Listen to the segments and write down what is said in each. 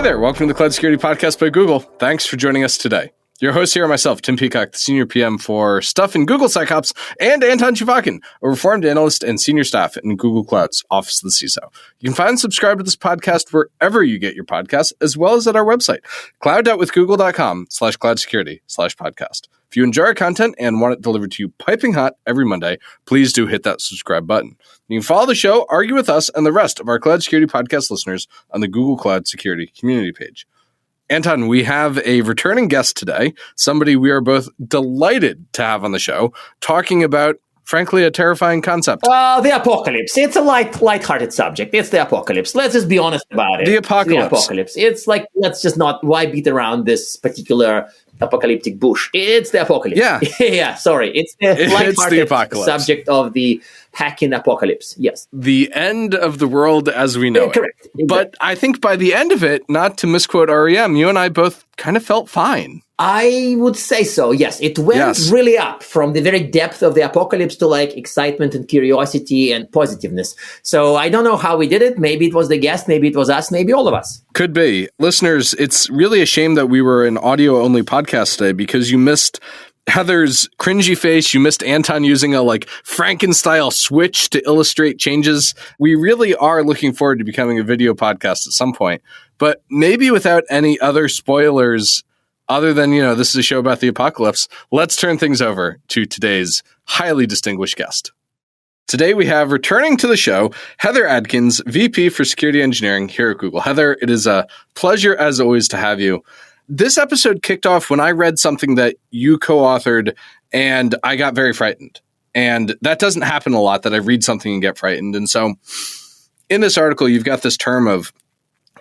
Hi there. Welcome to the Cloud Security Podcast by Google. Thanks for joining us today. Your host here are myself, Tim Peacock, the Senior PM for Stuff in Google SecOps, and Anton Chuvakin, a reformed analyst and senior staff in Google Cloud's Office of the CISO. You can find and subscribe to this podcast wherever you get your podcasts, as well as at our website, cloud.withgoogle.com/cloud-security/podcast. If you enjoy our content and want it delivered to you piping hot every Monday, please do hit that subscribe button. You can follow the show, argue with us, and the rest of our Cloud Security Podcast listeners on the Google Cloud Security community page. Anton, we have a returning guest today, somebody we are both delighted to have on the show, talking about, frankly, a terrifying concept. The apocalypse. It's a light-hearted subject. It's the apocalypse. Let's just be honest about it. The apocalypse. The apocalypse. It's like, let's just not, why beat around this particular apocalyptic bush? It's the apocalypse. Yeah. Yeah, sorry. It's the light-hearted subject of the hacking apocalypse. Yes. The end of the world as we know it. Correct. Exactly. But I think by the end of it, not to misquote REM, you and I both kind of felt fine. I would say so, yes. It went really up from the very depth of the apocalypse to like excitement and curiosity and positiveness. So I don't know how we did it. Maybe it was the guest, maybe it was us, maybe all of us. Could be. Listeners, it's really a shame that we were an audio-only podcast today because you missed Heather's cringy face. You missed Anton using a Franken-style switch to illustrate changes. We really are looking forward to becoming a video podcast at some point, but maybe without any other spoilers other than, this is a show about the apocalypse. Let's turn things over to today's highly distinguished guest. Today we have returning to the show, Heather Adkins, VP for Security Engineering here at Google. Heather, it is a pleasure as always to have you. This episode kicked off when I read something that you co-authored and I got very frightened. And that doesn't happen a lot, that I read something and get frightened. And so in this article, you've got this term of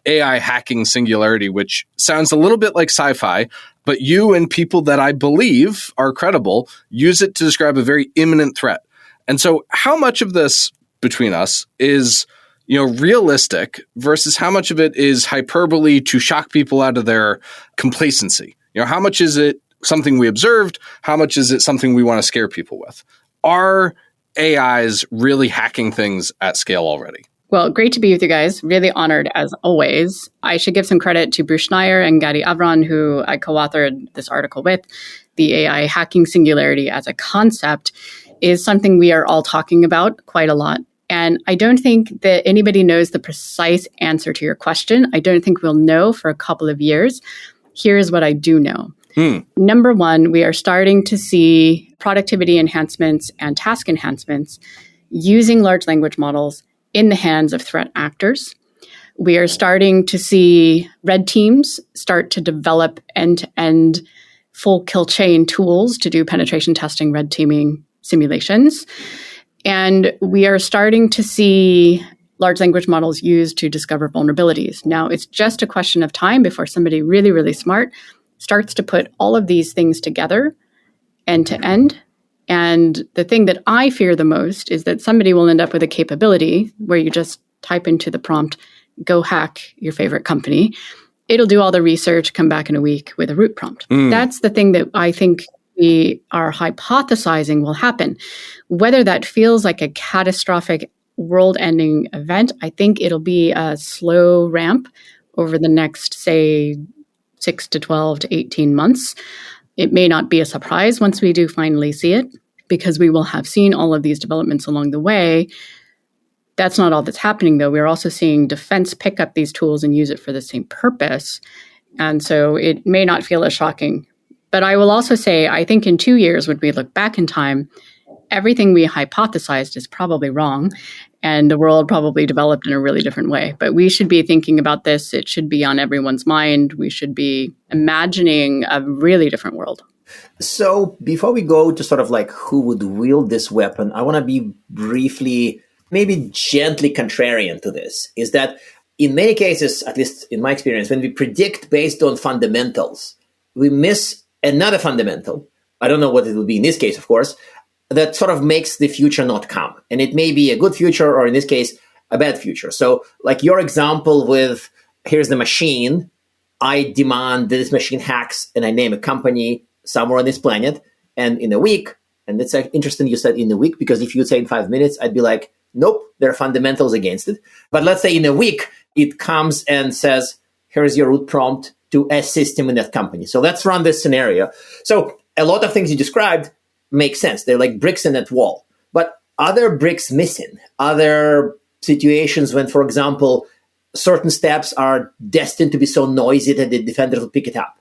AI hacking singularity, which sounds a little bit like sci-fi, but you and people that I believe are credible use it to describe a very imminent threat. And so how much of this between us is realistic versus how much of it is hyperbole to shock people out of their complacency? How much is it something we observed? How much is it something we want to scare people with? Are AIs really hacking things at scale already? Well, great to be with you guys. Really honored as always. I should give some credit to Bruce Schneier and Gadi Avron, who I co-authored this article with. The AI hacking singularity as a concept is something we are all talking about quite a lot. And I don't think that anybody knows the precise answer to your question. I don't think we'll know for a couple of years. Here's what I do know. Number one, we are starting to see productivity enhancements and task enhancements using large language models in the hands of threat actors. We are starting to see red teams start to develop end-to-end full kill chain tools to do penetration testing, red teaming simulations. And we are starting to see large language models used to discover vulnerabilities. Now, it's just a question of time before somebody really, really smart starts to put all of these things together end to end. And the thing that I fear the most is that somebody will end up with a capability where you just type into the prompt, go hack your favorite company. It'll do all the research, come back in a week with a root prompt. That's the thing that I think we are hypothesizing will happen. Whether that feels like a catastrophic world-ending event, I think it'll be a slow ramp over the next, say, 6 to 12 to 18 months. It may not be a surprise once we do finally see it, because we will have seen all of these developments along the way. That's not all that's happening, though. We're also seeing defense pick up these tools and use it for the same purpose. And so it may not feel as shocking. But I will also say, I think in 2 years, when we look back in time, everything we hypothesized is probably wrong, and the world probably developed in a really different way. But we should be thinking about this. It should be on everyone's mind. We should be imagining a really different world. So before we go to sort of like who would wield this weapon, I want to be briefly, maybe gently contrarian to this, is that in many cases, at least in my experience, when we predict based on fundamentals, we miss another fundamental. I don't know what it will be in this case, of course, that sort of makes the future not come. And it may be a good future, or in this case, a bad future. So like your example with, here's the machine, I demand that this machine hacks, and I name a company somewhere on this planet, and in a week, and it's interesting you said in a week, because if you say in 5 minutes, I'd be like, nope, there are fundamentals against it. But let's say in a week, it comes and says, Here's your root prompt to a system in that company. So let's run this scenario. So a lot of things you described make sense. They're like bricks in that wall. But are there bricks missing? Are there situations when, for example, certain steps are destined to be so noisy that the defender will pick it up?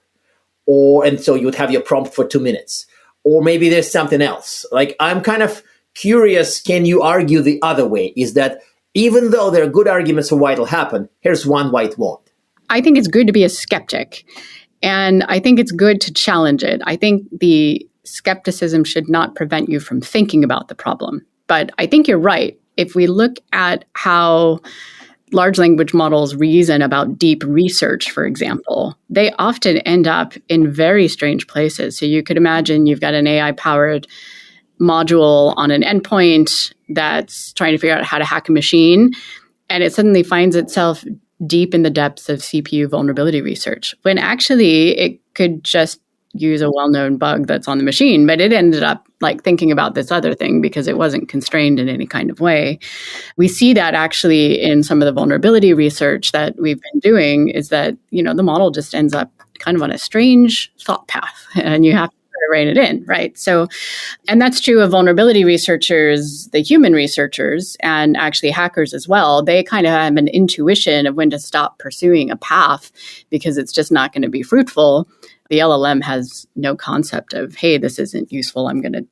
And so you would have your prompt for 2 minutes. Or maybe there's something else. Like, I'm kind of curious, can you argue the other way? Is that even though there are good arguments for why it'll happen, here's one why it won't. I think it's good to be a skeptic. And I think it's good to challenge it. I think the skepticism should not prevent you from thinking about the problem. But I think you're right. If we look at how large language models reason about deep research, for example, they often end up in very strange places. So you could imagine you've got an AI-powered module on an endpoint that's trying to figure out how to hack a machine, and it suddenly finds itself deep in the depths of CPU vulnerability research, when actually it could just use a well-known bug that's on the machine, but it ended up like thinking about this other thing because it wasn't constrained in any kind of way. We see that actually in some of the vulnerability research that we've been doing, is that, the model just ends up kind of on a strange thought path, and you have to rein it in, right? So, and that's true of vulnerability researchers, the human researchers, and actually hackers as well. They kind of have an intuition of when to stop pursuing a path because it's just not going to be fruitful. The LLM has no concept of, hey, this isn't useful, I'm going to,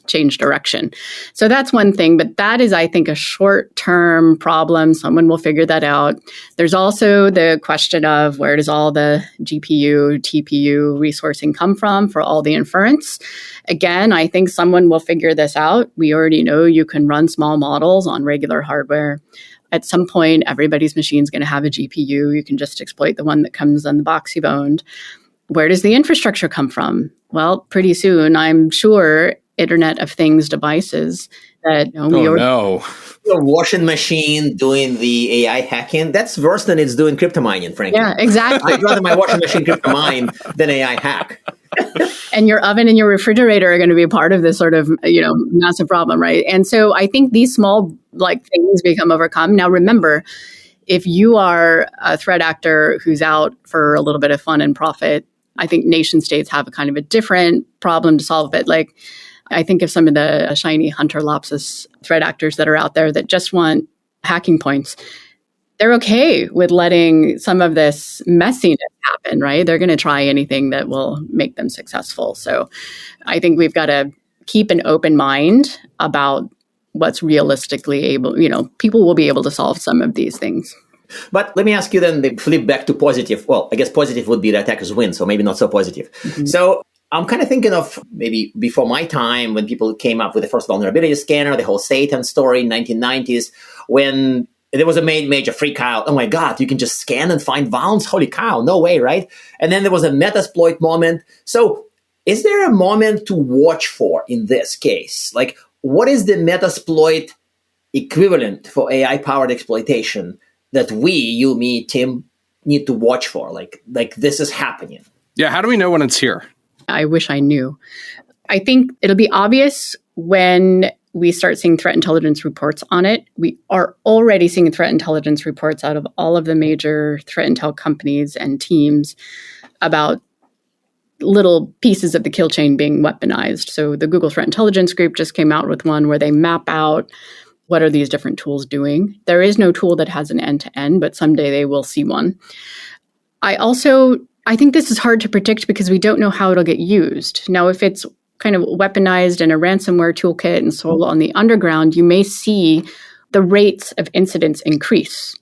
change direction. So that's one thing, but that is, I think, a short-term problem. Someone will figure that out. There's also the question of, where does all the GPU, TPU resourcing come from for all the inference? Again, I think someone will figure this out. We already know you can run small models on regular hardware. At some point, everybody's machine is going to have a GPU. You can just exploit the one that comes on the box you've owned. Where does the infrastructure come from? Well, pretty soon, I'm sure Internet of Things devices that Your washing machine doing the AI hacking, that's worse than it's doing crypto mining, frankly. Yeah, exactly. I'd rather my washing machine crypto mine than AI hack. And your oven and your refrigerator are going to be part of this sort of, massive problem, right? And so I think these small things become overcome. Now, remember, if you are a threat actor who's out for a little bit of fun and profit, I think nation states have a kind of a different problem to solve it. Like, I think of some of the shiny Hunter Lopsis threat actors that are out there that just want hacking points. They're okay with letting some of this messiness happen, right? They're going to try anything that will make them successful. So I think we've got to keep an open mind about what's realistically able, people will be able to solve some of these things. But let me ask you then, the flip back to positive. Well, I guess positive would be the attackers win, so maybe not so positive. Mm-hmm. So I'm kind of thinking of maybe before my time, when people came up with the first vulnerability scanner, the whole Satan story in 1990s, when there was a major freak out. Oh my God, you can just scan and find vulns? Holy cow, no way, right? And then there was a Metasploit moment. So is there a moment to watch for in this case? Like, what is the Metasploit equivalent for AI-powered exploitation that we, you, me, Tim, need to watch for? Like this is happening. Yeah, how do we know when it's here? I wish I knew. I think it'll be obvious when we start seeing threat intelligence reports on it. We are already seeing threat intelligence reports out of all of the major threat intel companies and teams about little pieces of the kill chain being weaponized. So the Google Threat Intelligence Group just came out with one where they map out what are these different tools doing. There is no tool that has an end-to-end, but someday they will see one. I think this is hard to predict because we don't know how it'll get used. Now, if it's kind of weaponized in a ransomware toolkit and sold on the underground, you may see the rates of incidents increase.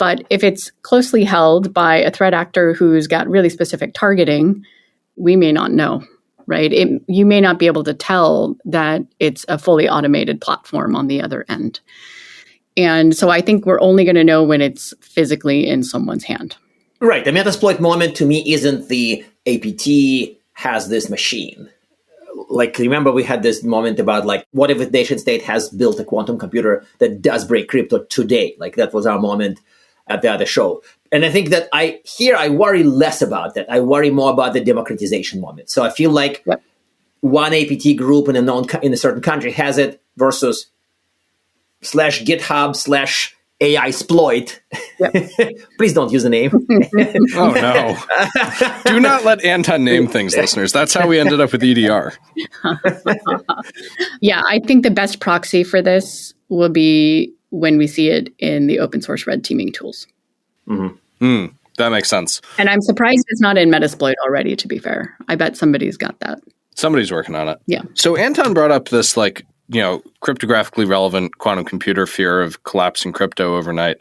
But if it's closely held by a threat actor who's got really specific targeting, we may not know, right? You may not be able to tell that it's a fully automated platform on the other end. And so I think we're only going to know when it's physically in someone's hand. Right. The Metasploit moment to me isn't the APT has this machine. Like, remember we had this moment about what if a nation state has built a quantum computer that does break crypto today? Like, that was our moment at the other show. And I think that I worry less about that. I worry more about the democratization moment. So I feel like one APT group in a certain country has it versus /GitHub AI exploit. Yep. Please don't use the name. Oh, no. Do not let Anton name things, listeners. That's how we ended up with EDR. Yeah, I think the best proxy for this will be when we see it in the open source red teaming tools. That makes sense. And I'm surprised it's not in Metasploit already, to be fair. I bet somebody's got that. Somebody's working on it. Yeah. So Anton brought up this cryptographically relevant quantum computer fear of collapsing crypto overnight.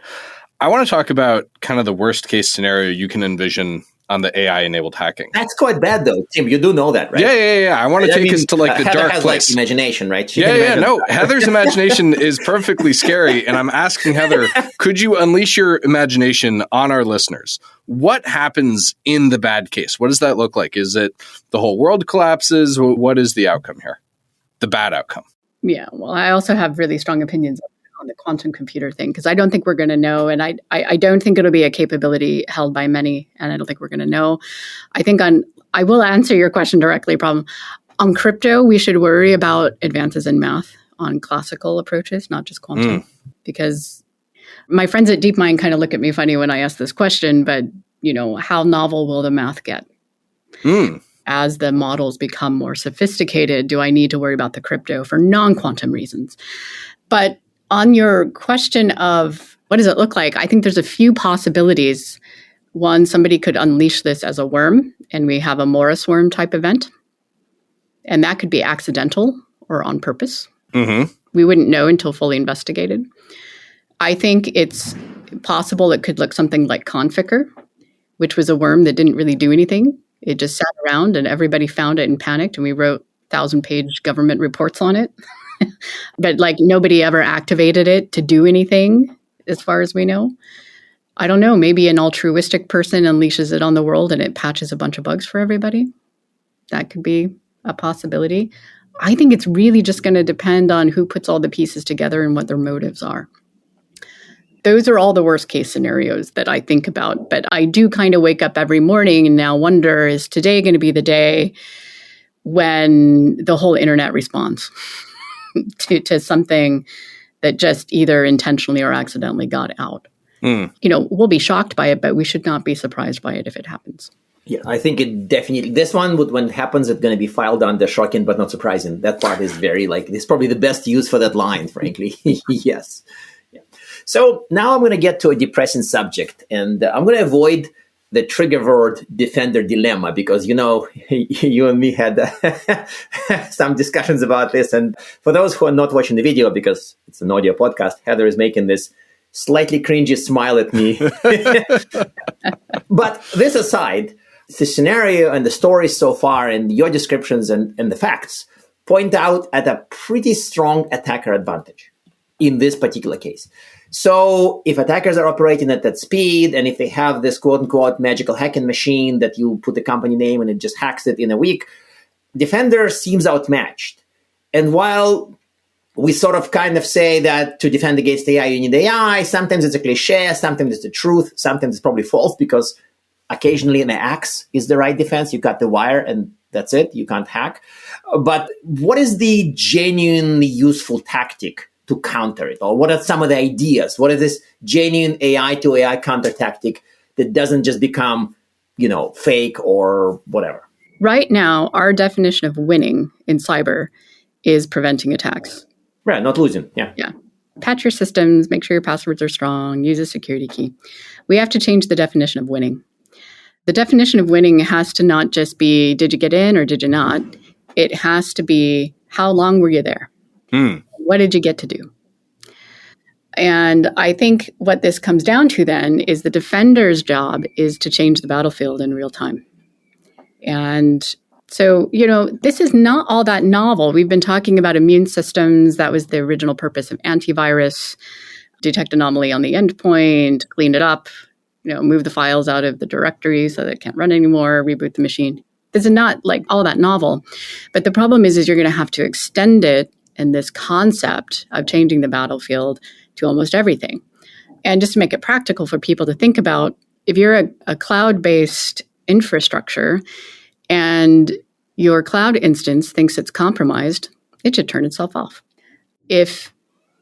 I want to talk about kind of the worst case scenario you can envision on the AI-enabled hacking. That's quite bad, though, Tim. You do know that, right? Yeah. I want to take us to the Heather dark has, place. Imagination, right? No. Heather's imagination is perfectly scary, and I'm asking Heather, could you unleash your imagination on our listeners? What happens in the bad case? What does that look like? Is it the whole world collapses? What is the outcome here? The bad outcome. Yeah, well, I also have really strong opinions on the quantum computer thing, because I don't think we're going to know. And I don't think it'll be a capability held by many. And I don't think we're going to know. I will answer your question directly, problem. On crypto, we should worry about advances in math on classical approaches, not just quantum. Because my friends at DeepMind kind of look at me funny when I ask this question, but, how novel will the math get? As the models become more sophisticated, do I need to worry about the crypto for non-quantum reasons? But on your question of what does it look like, I think there's a few possibilities. One, somebody could unleash this as a worm, and we have a Morris worm type event. And that could be accidental or on purpose. We wouldn't know until fully investigated. I think it's possible it could look something like Conficker, which was a worm that didn't really do anything. It just sat around and everybody found it and panicked, and we wrote 1,000-page government reports on it. But nobody ever activated it to do anything as far as we know. I don't know, maybe an altruistic person unleashes it on the world and it patches a bunch of bugs for everybody. That could be a possibility. I think it's really just going to depend on who puts all the pieces together and what their motives are. Those are all the worst case scenarios that I think about. But I do kind of wake up every morning and now wonder, is today going to be the day when the whole internet responds to something that just either intentionally or accidentally got out? We'll be shocked by it, but we should not be surprised by it if it happens. Yeah, I think it definitely, this one, when it happens, it's going to be filed under shocking but not surprising. That part is very, it's probably the best use for that line, frankly. Yes. Yeah. So now I'm going to get to a depressing subject, and I'm going to avoid the trigger word defender dilemma, because, you and me had some discussions about this. And for those who are not watching the video, because it's an audio podcast, Heather is making this slightly cringy smile at me. But this aside, the scenario and the stories so far and your descriptions and the facts point out at a pretty strong attacker advantage in this particular case. So if attackers are operating at that speed, and if they have this quote-unquote magical hacking machine that you put the company name and it just hacks it in a week, Defender seems outmatched. And while we sort of kind of say that to defend against AI, you need AI, sometimes it's a cliche, sometimes it's the truth, sometimes it's probably false, because occasionally an axe is the right defense. You cut the wire and that's it. You can't hack. But what is the genuinely useful tactic to counter it? Or what are some of the ideas? What is this genuine AI to AI counter tactic that doesn't just become, fake or whatever? Right now, our definition of winning in cyber is preventing attacks. Right, not losing. Yeah. Patch your systems, make sure your passwords are strong, use a security key. We have to change the definition of winning. The definition of winning has to not just be, did you get in or did you not? It has to be, how long were you there? What did you get to do? And I think what this comes down to then is the defender's job is to change the battlefield in real time. And so, this is not all that novel. We've been talking about immune systems. That was the original purpose of antivirus. Detect anomaly on the endpoint, clean it up, move the files out of the directory so that it can't run anymore, reboot the machine. This is not all that novel. But the problem is you're going to have to extend it and this concept of changing the battlefield to almost everything. And just to make it practical for people to think about, if you're a cloud-based infrastructure and your cloud instance thinks it's compromised, it should turn itself off. If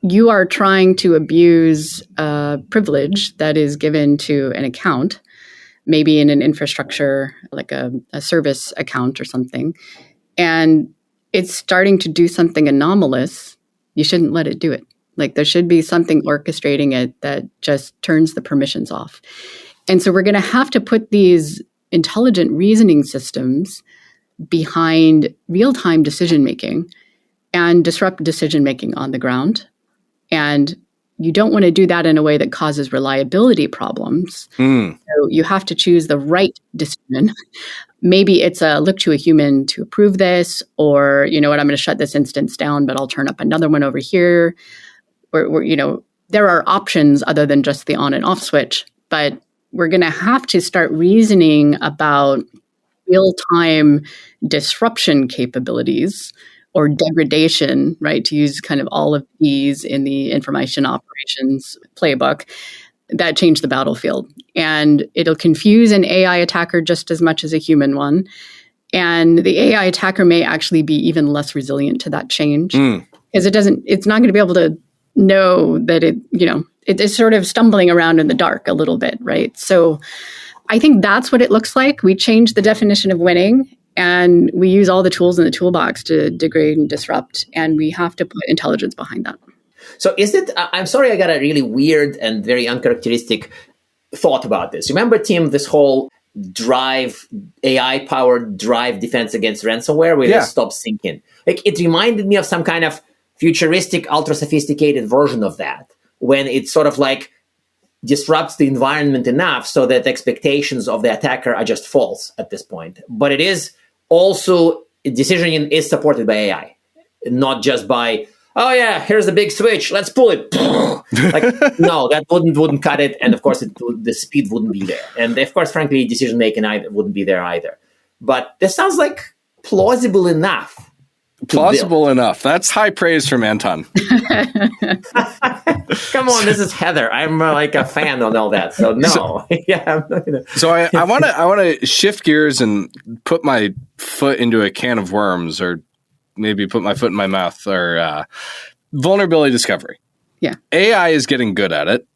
you are trying to abuse a privilege that is given to an account, maybe in an infrastructure, like a service account or something, and it's starting to do something anomalous, you shouldn't let it do it. Like there should be something orchestrating it that just turns the permissions off. And so we're going to have to put these intelligent reasoning systems behind real-time decision-making and disrupt decision-making on the ground. And you don't want to do that in a way that causes reliability problems. So you have to choose the right decision. Maybe it's look to a human to approve this, or, you know what, I'm going to shut this instance down, but I'll turn up another one over here. Or you know, there are options other than just the on and off switch, but we're going to have to start reasoning about real-time disruption capabilities or degradation, right? To use kind of all of these in the information operations playbook that change the battlefield. And it'll confuse an AI attacker just as much as a human one. And the AI attacker may actually be even less resilient to that change because it's not going to be able to know that it is sort of stumbling around in the dark a little bit, right? So I think that's what it looks like. We change the definition of winning and we use all the tools in the toolbox to degrade and disrupt. And we have to put intelligence behind that. So is it, I'm sorry, I got a really weird and very uncharacteristic thought about this. Remember, Tim, this whole AI-powered drive defense against ransomware where it stops syncing? Like, it reminded me of some kind of futuristic, ultra-sophisticated version of that, when it sort of like disrupts the environment enough so that expectations of the attacker are just false at this point. But it is also, decisioning is supported by AI, not just by, oh yeah, here's the big switch, let's pull it. Like, no, that wouldn't cut it. And of course, the speed wouldn't be there. And of course, frankly, decision-making wouldn't be there either. But this sounds like plausible enough. Plausible enough. That's high praise from Anton. Come on, this is Heather. I'm like a fan on all that. So no. So I want to shift gears and put my foot into a can of worms, or maybe put my foot in my mouth, or vulnerability discovery. Yeah. AI is getting good at it.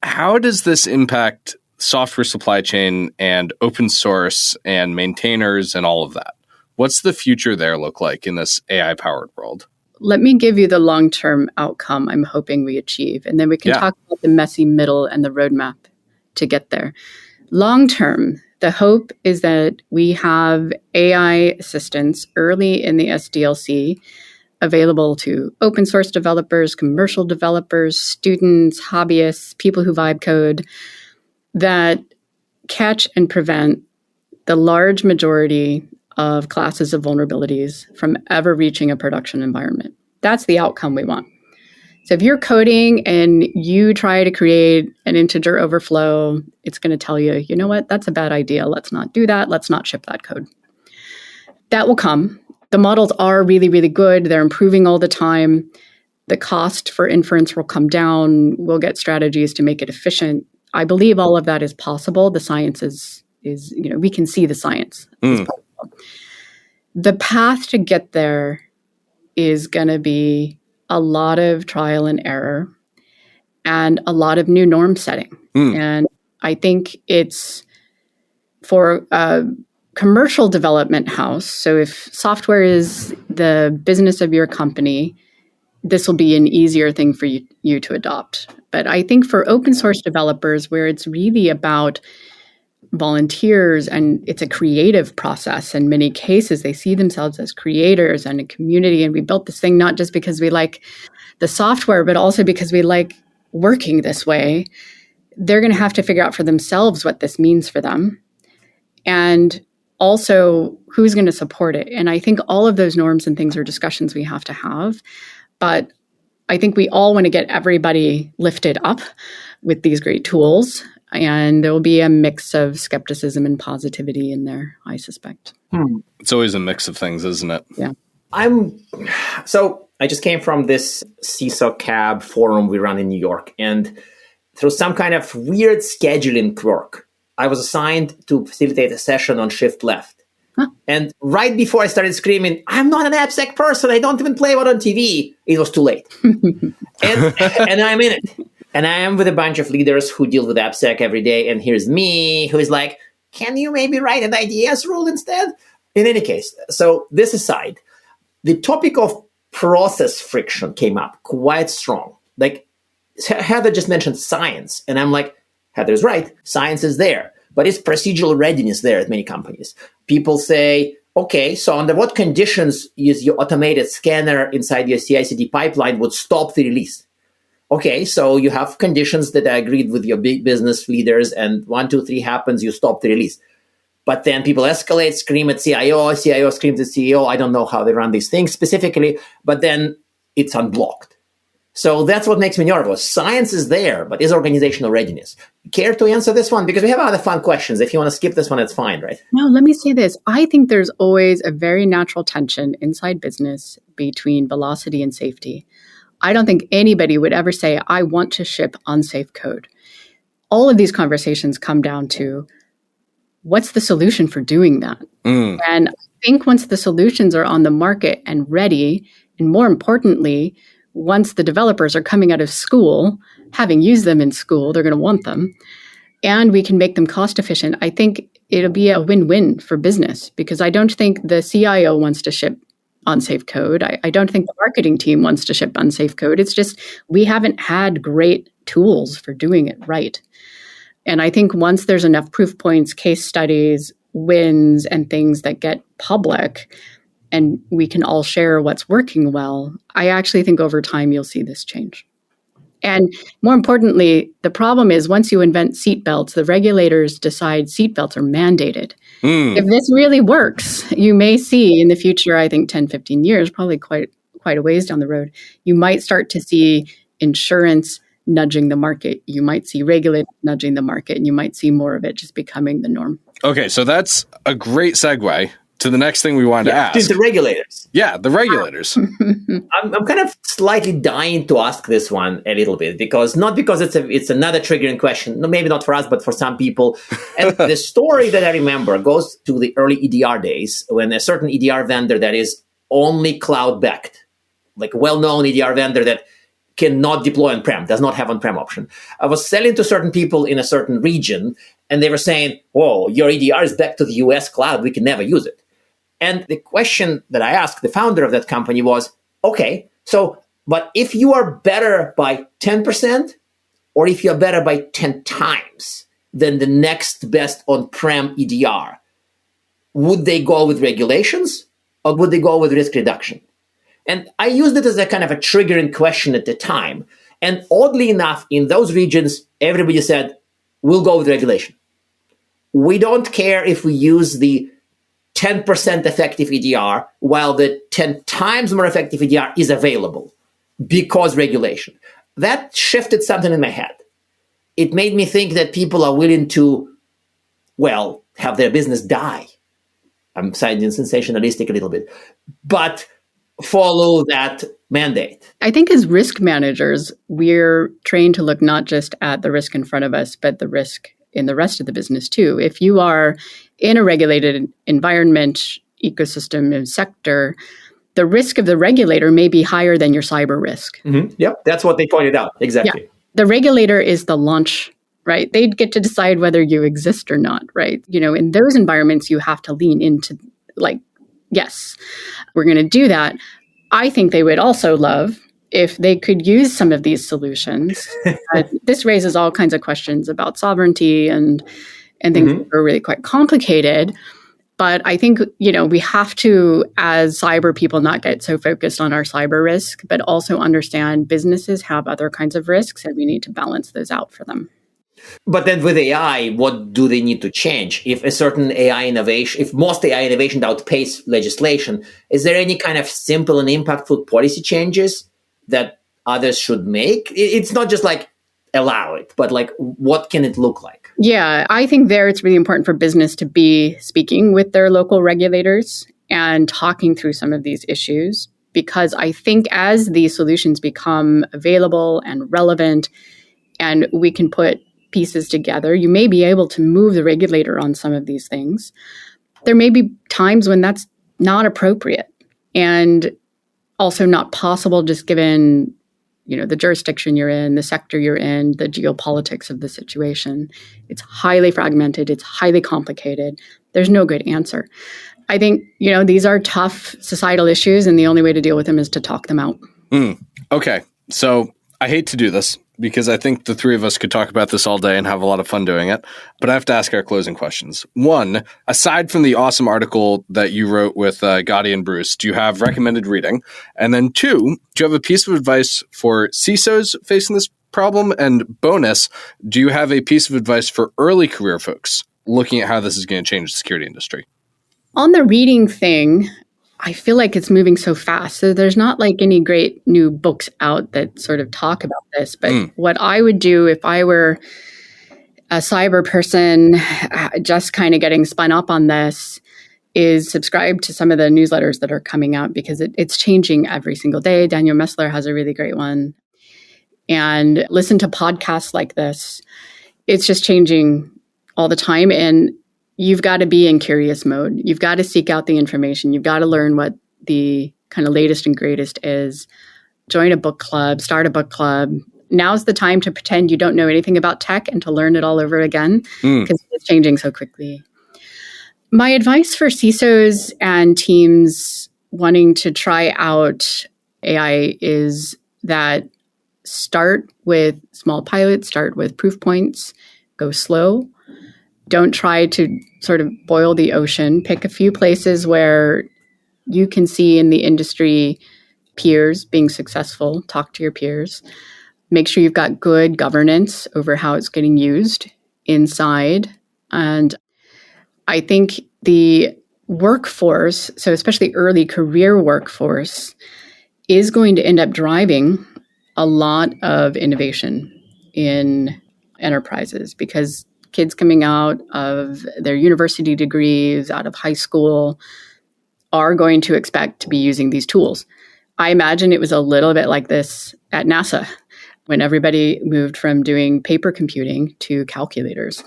How does this impact software supply chain and open source and maintainers and all of that? What's the future there look like in this AI-powered world? Let me give you the long-term outcome I'm hoping we achieve, and then we can talk about the messy middle and the roadmap to get there. Long-term, the hope is that we have AI assistants early in the SDLC available to open source developers, commercial developers, students, hobbyists, people who vibe code, that catch and prevent the large majority of classes of vulnerabilities from ever reaching a production environment. That's the outcome we want. So if you're coding and you try to create an integer overflow, it's going to tell you, you know what, that's a bad idea. Let's not do that. Let's not ship that code. That will come. The models are really, really good. They're improving all the time. The cost for inference will come down. We'll get strategies to make it efficient. I believe all of that is possible. The science is we can see the science. The path to get there is going to be a lot of trial and error and a lot of new norm setting. And I think it's for a commercial development house. So if software is the business of your company, this will be an easier thing for you to adopt. But I think for open source developers, where it's really about volunteers and it's a creative process, in many cases, they see themselves as creators and a community. And we built this thing not just because we like the software, but also because we like working this way. They're going to have to figure out for themselves what this means for them. And also, who's going to support it? And I think all of those norms and things are discussions we have to have. But I think we all want to get everybody lifted up with these great tools. And there will be a mix of skepticism and positivity in there, I suspect. It's always a mix of things, isn't it? Yeah. So I just came from this CISO CAB forum we run in New York. And through some kind of weird scheduling quirk, I was assigned to facilitate a session on shift left. And right before I started screaming, I'm not an AppSec person, I don't even play one on TV, it was too late. And I'm in it. And I am with a bunch of leaders who deal with AppSec every day. And here's me, who is like, can you maybe write an IDS rule instead? In any case, so this aside, the topic of process friction came up quite strong. Like Heather just mentioned science. And I'm like, Heather's right. Science is there. But is procedural readiness there at many companies? People say, okay, so under what conditions is your automated scanner inside your CI/CD pipeline would stop the release? Okay, so you have conditions that are agreed with your big business leaders, and 1, 2, 3 happens, you stop the release. But then people escalate, scream at CIO screams at CEO. I don't know how they run these things specifically, but then it's unblocked. So that's what makes me nervous. Science is there, but is organizational readiness? Care to answer this one? Because we have other fun questions. If you want to skip this one, it's fine, right? No, let me say this. I think there's always a very natural tension inside business between velocity and safety. I don't think anybody would ever say, I want to ship unsafe code. All of these conversations come down to, what's the solution for doing that? And I think once the solutions are on the market and ready, and more importantly, once the developers are coming out of school, having used them in school, they're going to want them, and we can make them cost efficient, I think it'll be a win-win for business, because I don't think the CIO wants to ship unsafe code. I don't think the marketing team wants to ship unsafe code. It's just we haven't had great tools for doing it right. And I think once there's enough proof points, case studies, wins, and things that get public, and we can all share what's working well, I actually think over time you'll see this change. And more importantly, the problem is once you invent seatbelts, the regulators decide seatbelts are mandated. If this really works, you may see in the future, I think 10, 15 years, probably quite a ways down the road, you might start to see insurance nudging the market. You might see regulators nudging the market, and you might see more of it just becoming the norm. Okay, so that's a great segue to the next thing we wanted to ask. The regulators. Yeah, the regulators. I'm kind of slightly dying to ask this one a little bit, because it's another triggering question. No, maybe not for us, but for some people. And the story that I remember goes to the early EDR days, when a certain EDR vendor that is only cloud-backed, like a well-known EDR vendor that cannot deploy on-prem, does not have on-prem option. I was selling to certain people in a certain region, and they were saying, "Whoa, your EDR is back to the US cloud. We can never use it." And the question that I asked the founder of that company was, okay, so, but if you are better by 10%, or if you're better by 10 times than the next best on-prem EDR, would they go with regulations, or would they go with risk reduction? And I used it as a kind of a triggering question at the time. And oddly enough, in those regions, everybody said, we'll go with regulation. We don't care if we use the 10% effective EDR, while the 10 times more effective EDR is available, because regulation. That shifted something in my head. It made me think that people are willing to, well, have their business die. I'm sounding sensationalistic a little bit, but follow that mandate. I think as risk managers, we're trained to look not just at the risk in front of us, but the risk in the rest of the business too. If you are in a regulated environment, ecosystem, and sector, the risk of the regulator may be higher than your cyber risk. Mm-hmm. Yep, that's what they pointed out. Exactly. Yeah. The regulator is the launch, right? They get to decide whether you exist or not, right? You know, in those environments, you have to lean into like, yes, we're going to do that. I think they would also love if they could use some of these solutions. This raises all kinds of questions about sovereignty and things that are really quite complicated. But I think, you know, we have to, as cyber people, not get so focused on our cyber risk, but also understand businesses have other kinds of risks, and we need to balance those out for them. But then with AI, what do they need to change? If a certain AI innovation, if most AI innovation outpace legislation, is there any kind of simple and impactful policy changes that others should make? It's not just like allow it, but like what can it look like? Yeah, I think there it's really important for business to be speaking with their local regulators and talking through some of these issues, because I think as these solutions become available and relevant and we can put pieces together, you may be able to move the regulator on some of these things. There may be times when that's not appropriate and also not possible just given the jurisdiction you're in, the sector you're in, the geopolitics of the situation. It's highly fragmented. It's highly complicated. There's no good answer. I think, these are tough societal issues, and the only way to deal with them is to talk them out. Okay. So I hate to do this because I think the three of us could talk about this all day and have a lot of fun doing it. But I have to ask our closing questions. One, aside from the awesome article that you wrote with Gotti and Bruce, do you have recommended reading? And then two, do you have a piece of advice for CISOs facing this problem? And bonus, do you have a piece of advice for early career folks looking at how this is going to change the security industry? On the reading thing, I feel like it's moving so fast. So there's not like any great new books out that sort of talk about this. But what I would do if I were a cyber person just kind of getting spun up on this is subscribe to some of the newsletters that are coming out, because it's changing every single day. Daniel Messler has a really great one. And listen to podcasts like this. It's just changing all the time. And you've got to be in curious mode. You've got to seek out the information. You've got to learn what the kind of latest and greatest is. Join a book club, start a book club. Now's the time to pretend you don't know anything about tech and to learn it all over again, because it's changing so quickly. My advice for CISOs and teams wanting to try out AI is that start with small pilots, start with proof points, go slow. Don't try to sort of boil the ocean. Pick a few places where you can see in the industry peers being successful. Talk to your peers. Make sure you've got good governance over how it's getting used inside. And I think the workforce, so especially early career workforce, is going to end up driving a lot of innovation in enterprises, because kids coming out of their university degrees, out of high school, are going to expect to be using these tools. I imagine it was a little bit like this at NASA when everybody moved from doing paper computing to calculators.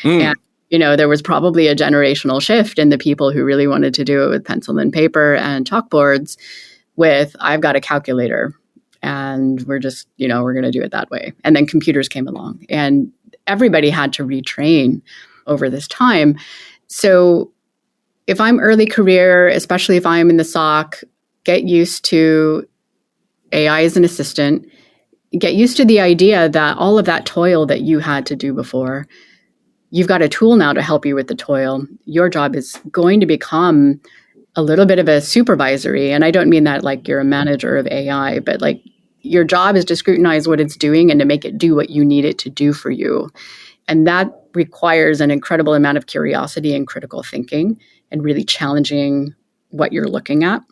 And, there was probably a generational shift in the people who really wanted to do it with pencil and paper and chalkboards with, I've got a calculator and we're just, we're going to do it that way. And then computers came along and everybody had to retrain over this time. So if I'm early career, especially if I'm in the SOC, get used to AI as an assistant. Get used to the idea that all of that toil that you had to do before, you've got a tool now to help you with the toil. Your job is going to become a little bit of a supervisory. And I don't mean that like you're a manager of AI, but like your job is to scrutinize what it's doing and to make it do what you need it to do for you. And that requires an incredible amount of curiosity and critical thinking and really challenging what you're looking at.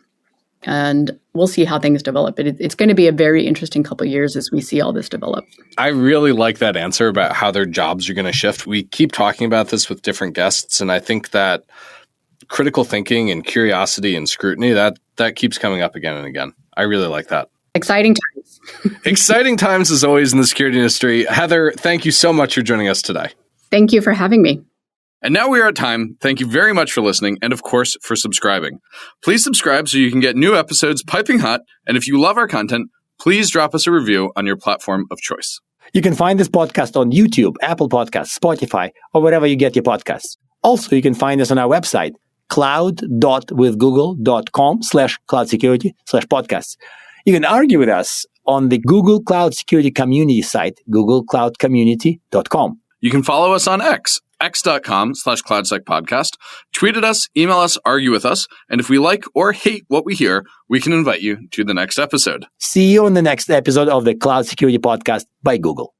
And we'll see how things develop. But it's going to be a very interesting couple of years as we see all this develop. I really like that answer about how their jobs are going to shift. We keep talking about this with different guests, and I think that critical thinking and curiosity and scrutiny, that keeps coming up again and again. I really like that. Exciting times. Exciting times as always in the security industry. Heather, thank you so much for joining us today. Thank you for having me. And now we are at time. Thank you very much for listening and, of course, for subscribing. Please subscribe so you can get new episodes piping hot. And if you love our content, please drop us a review on your platform of choice. You can find this podcast on YouTube, Apple Podcasts, Spotify, or wherever you get your podcasts. Also, you can find us on our website, cloud.withgoogle.com/cloudsecurity/podcasts. You can argue with us on the Google Cloud Security Community site, googlecloudcommunity.com. You can follow us on x.com/cloudsecpodcast. Tweet at us, email us, argue with us. And if we like or hate what we hear, we can invite you to the next episode. See you on the next episode of the Cloud Security Podcast by Google.